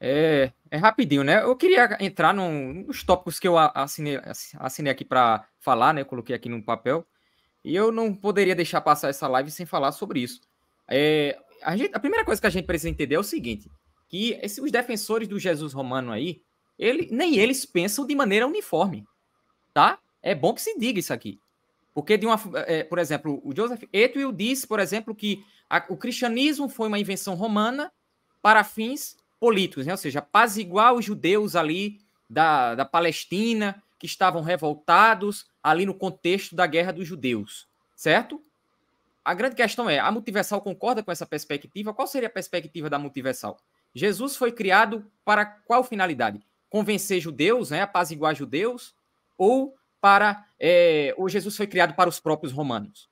É rapidinho, né? Eu queria entrar nos tópicos que eu assinei aqui para falar, né? Eu coloquei aqui no papel. E eu não poderia deixar passar essa live sem falar sobre isso. A primeira coisa que a gente precisa entender é o seguinte: que os defensores do Jesus romano aí, nem eles pensam de maneira uniforme, tá? É bom que se diga isso aqui. Porque, por exemplo, o Joseph Etwell disse, por exemplo, que o cristianismo foi uma invenção romana para fins políticos, né? Ou seja, apaziguar os judeus ali da Palestina, que estavam revoltados ali no contexto da Guerra dos Judeus, certo? A grande questão é, a Multiversal concorda com essa perspectiva? Qual seria a perspectiva da Multiversal? Jesus foi criado para qual finalidade? Convencer judeus, né, apaziguar judeus, ou ou Jesus foi criado para os próprios romanos?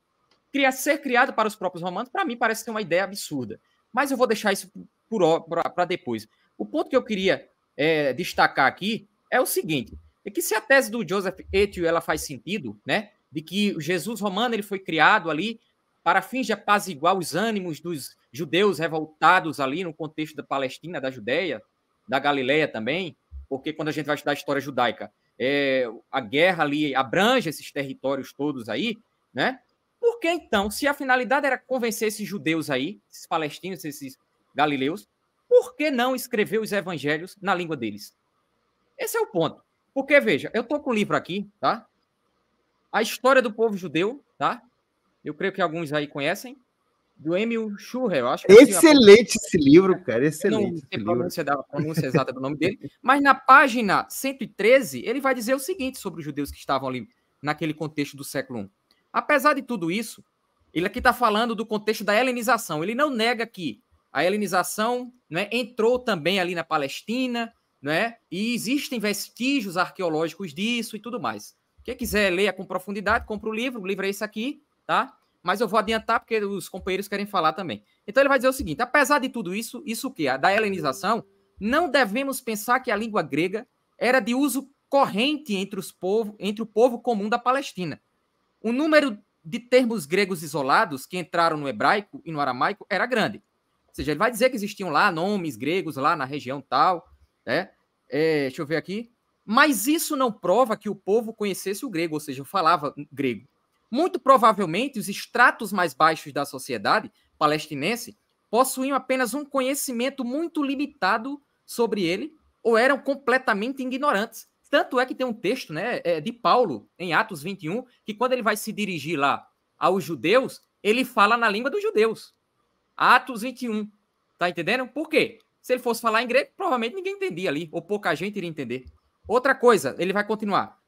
Ser criado para os próprios romanos, para mim, parece ser uma ideia absurda. Mas eu vou deixar isso para depois. O ponto que eu queria destacar aqui é o seguinte: é que se a tese do Joseph Ethiel ela faz sentido, né, de que o Jesus romano ele foi criado ali para fins de apaziguar os ânimos dos judeus revoltados ali no contexto da Palestina, da Judéia, da Galileia também, porque quando a gente vai estudar a história judaica, a guerra ali abrange esses territórios todos aí, né? Por que então, se a finalidade era convencer esses judeus aí, esses palestinos, esses galileus, por que não escrever os evangelhos na língua deles? Esse é o ponto. Porque, veja, eu estou com o livro aqui, tá? A História do Povo Judeu, tá? Eu creio que alguns aí conhecem, do Emil Schurrer, eu acho que assim, excelente esse livro, cara, excelente. Eu não sei a pronúncia exata do nome dele, mas na página 113, ele vai dizer o seguinte sobre os judeus que estavam ali naquele contexto do século I. Apesar de tudo isso, ele aqui está falando do contexto da helenização. Ele não nega que a helenização, né, entrou também ali na Palestina, né, e existem vestígios arqueológicos disso e tudo mais. Quem quiser ler com profundidade, compra o livro é esse aqui, tá? Mas eu vou adiantar porque os companheiros querem falar também. Então ele vai dizer o seguinte: apesar de tudo isso, o que? Da helenização, não devemos pensar que a língua grega era de uso corrente entre o povo comum da Palestina. O número de termos gregos isolados que entraram no hebraico e no aramaico era grande. Ou seja, ele vai dizer que existiam lá nomes gregos lá na região tal, né? Deixa eu ver aqui. Mas isso não prova que o povo conhecesse o grego, ou seja, falava grego. Muito provavelmente, os estratos mais baixos da sociedade palestinense possuíam apenas um conhecimento muito limitado sobre ele ou eram completamente ignorantes. Tanto é que tem um texto, né, de Paulo, em Atos 21, que quando ele vai se dirigir lá aos judeus, ele fala na língua dos judeus. Atos 21. Tá entendendo? Por quê? Se ele fosse falar em grego, provavelmente ninguém entendia ali, ou pouca gente iria entender. Outra coisa, ele vai continuar.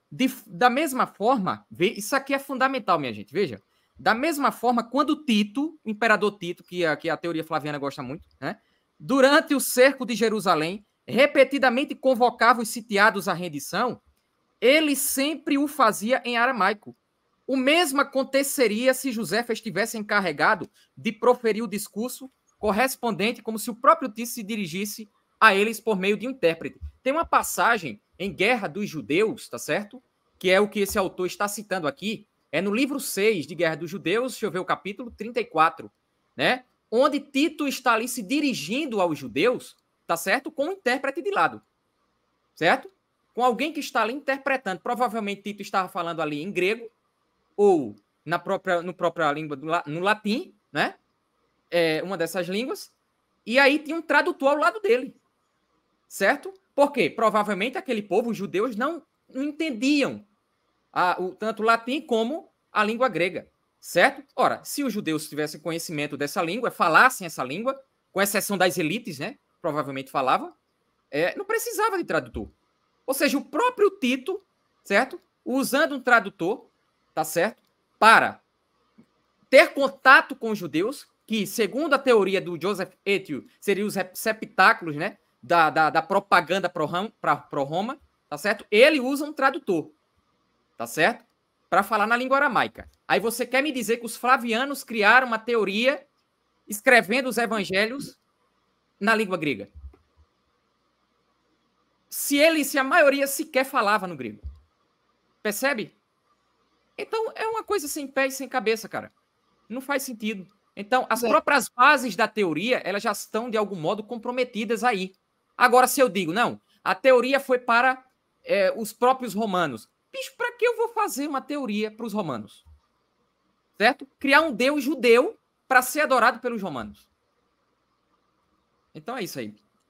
Da mesma forma, isso aqui é fundamental, minha gente, veja. Da mesma forma, quando Tito, o imperador Tito, que a teoria flaviana gosta muito, né, durante o cerco de Jerusalém, repetidamente convocava os sitiados à rendição, ele sempre o fazia em aramaico. O mesmo aconteceria se José estivesse encarregado de proferir o discurso correspondente, como se o próprio Tito se dirigisse a eles por meio de um intérprete. Tem uma passagem em Guerra dos Judeus, tá certo? Que é o que esse autor está citando aqui. É no livro 6 de Guerra dos Judeus, deixa eu ver o capítulo 34, né? Onde Tito está ali se dirigindo aos judeus, tá certo? Com um intérprete de lado, certo? Com alguém que está ali interpretando. Provavelmente Tito estava falando ali em grego ou no própria língua, no latim, né? Uma dessas línguas. E aí tinha um tradutor ao lado dele, certo? Por quê? Provavelmente aquele povo, os judeus, não entendiam tanto o latim como a língua grega, certo? Ora, se os judeus tivessem conhecimento dessa língua, falassem essa língua, com exceção das elites, né? Provavelmente falavam, não precisava de tradutor. Ou seja, o próprio Tito, certo? Usando um tradutor, tá certo? Para ter contato com os judeus, que, segundo a teoria do Joseph Ethiel, seriam os receptáculos, né? Da propaganda pro Roma, tá certo? Ele usa um tradutor, tá certo? Para falar na língua aramaica. Aí você quer me dizer que os flavianos criaram uma teoria escrevendo os evangelhos na língua grega? Se a maioria sequer falava no grego. Percebe? Então é uma coisa sem pé e sem cabeça, cara. Não faz sentido. Então, as próprias bases da teoria, elas já estão, de algum modo, comprometidas aí. Agora, se eu digo, não, a teoria foi para os próprios romanos. Bicho, para que eu vou fazer uma teoria para os romanos? Certo? Criar um deus judeu para ser adorado pelos romanos. Então é isso aí.